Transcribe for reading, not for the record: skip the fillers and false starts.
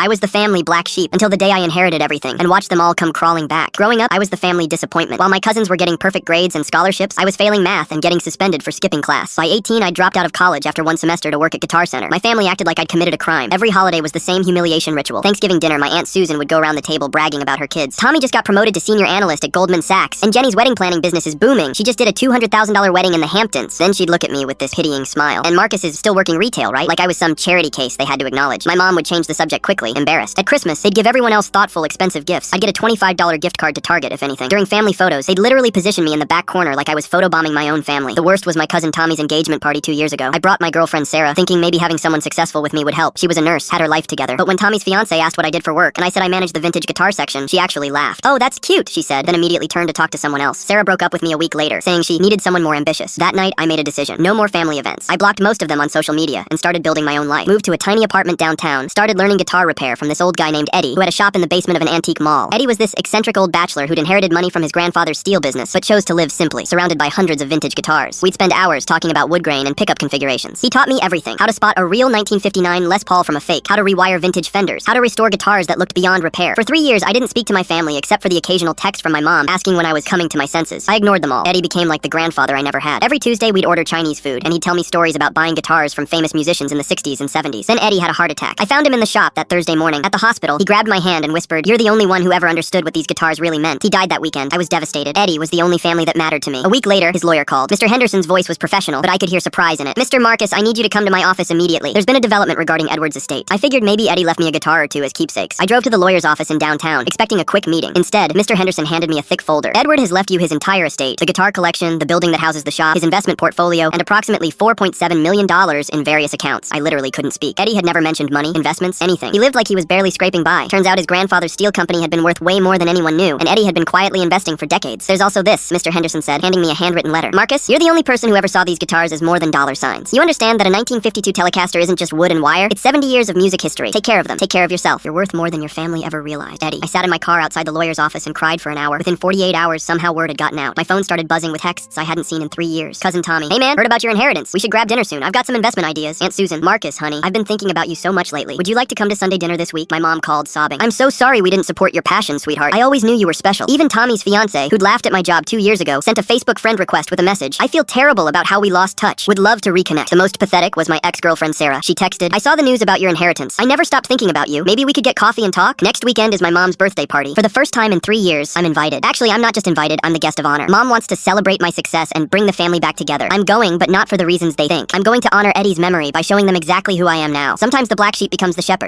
I was the family black sheep until the day I inherited everything and watched them all come crawling back. Growing up, I was the family disappointment. While my cousins were getting perfect grades and scholarships, I was failing math and getting suspended for skipping class. By 18, I dropped out of college after one semester to work at Guitar Center. My family acted like I'd committed a crime. Every holiday was the same humiliation ritual. Thanksgiving dinner, my Aunt Susan would go around the table bragging about her kids. Tommy just got promoted to senior analyst at Goldman Sachs, and Jenny's wedding planning business is booming. She just did a $200,000 wedding in the Hamptons. Then she'd look at me with this pitying smile. And Marcus is still working retail, right? Like I was some charity case they had to acknowledge. My mom would change the subject quickly, embarrassed. At Christmas, they'd give everyone else thoughtful, expensive gifts. I'd get a $25 gift card to Target, if anything. During family photos, they'd literally position me in the back corner like I was photobombing my own family. The worst was my cousin Tommy's engagement party 2 years ago. I brought my girlfriend Sarah, thinking maybe having someone successful with me would help. She was a nurse, had her life together. But when Tommy's fiancé asked what I did for work, and I said I managed the vintage guitar section, she actually laughed. "Oh, that's cute," she said, then immediately turned to talk to someone else. Sarah broke up with me a week later, saying she needed someone more ambitious. That night, I made a decision. No more family events. I blocked most of them on social media and started building my own life. Moved to a tiny apartment downtown, started learning guitar repair from this old guy named Eddie, who had a shop in the basement of an antique mall. Eddie was this eccentric old bachelor who'd inherited money from his grandfather's steel business, but chose to live simply, surrounded by hundreds of vintage guitars. We'd spend hours talking about wood grain and pickup configurations. He taught me everything. How to spot a real 1959 Les Paul from a fake, how to rewire vintage fenders, how to restore guitars that looked beyond repair. For 3 years, I didn't speak to my family except for the occasional text from my mom asking when I was coming to my senses. I ignored them all. Eddie became like the grandfather I never had. Every Tuesday, we'd order Chinese food, and he'd tell me stories about buying guitars from famous musicians in the 60s and 70s. Then Eddie had a heart attack. I found him in the shop that Thursday morning. At the hospital, he grabbed my hand and whispered, "You're the only one who ever understood what these guitars really meant." He died that weekend. I was devastated. Eddie was the only family that mattered to me. A week later, his lawyer called. Mr. Henderson's voice was professional, but I could hear surprise in it. "Mr. Marcus, I need you to come to my office immediately. There's been a development regarding Edward's estate." I figured maybe Eddie left me a guitar or two as keepsakes. I drove to the lawyer's office in downtown, expecting a quick meeting. Instead, Mr. Henderson handed me a thick folder. "Edward has left you his entire estate, the guitar collection, the building that houses the shop, his investment portfolio, and approximately $4.7 million in various accounts." I literally couldn't speak. Eddie had never mentioned money, investments, anything. He lived like he was barely scraping by. Turns out his grandfather's steel company had been worth way more than anyone knew, and Eddie had been quietly investing for decades. "There's also this," Mr. Henderson said, handing me a handwritten letter. "Marcus, you're the only person who ever saw these guitars as more than dollar signs. You understand that a 1952 Telecaster isn't just wood and wire? It's 70 years of music history. Take care of them. Take care of yourself. You're worth more than your family ever realized." Eddie. I sat in my car outside the lawyer's office and cried for an hour. Within 48 hours, somehow word had gotten out. My phone started buzzing with texts I hadn't seen in 3 years. Cousin Tommy. "Hey man, heard about your inheritance. We should grab dinner soon. I've got some investment ideas." Aunt Susan. "Marcus, honey, I've been thinking about you so much lately. Would you like to come to Sunday dinner this week?" My mom called, sobbing. "I'm so sorry we didn't support your passion, sweetheart. I always knew you were special." Even Tommy's fiancé, who'd laughed at my job 2 years ago, sent a Facebook friend request with a message. "I feel terrible about how we lost touch. Would love to reconnect." The most pathetic was my ex-girlfriend Sarah. She texted, "I saw the news about your inheritance. I never stopped thinking about you. Maybe we could get coffee and talk? Next weekend is my mom's birthday party. For the first time in 3 years, I'm invited. Actually, I'm not just invited, I'm the guest of honor. Mom wants to celebrate my success and bring the family back together. I'm going, but not for the reasons they think. I'm going to honor Eddie's memory by showing them exactly who I am now. Sometimes the black sheep becomes the shepherd."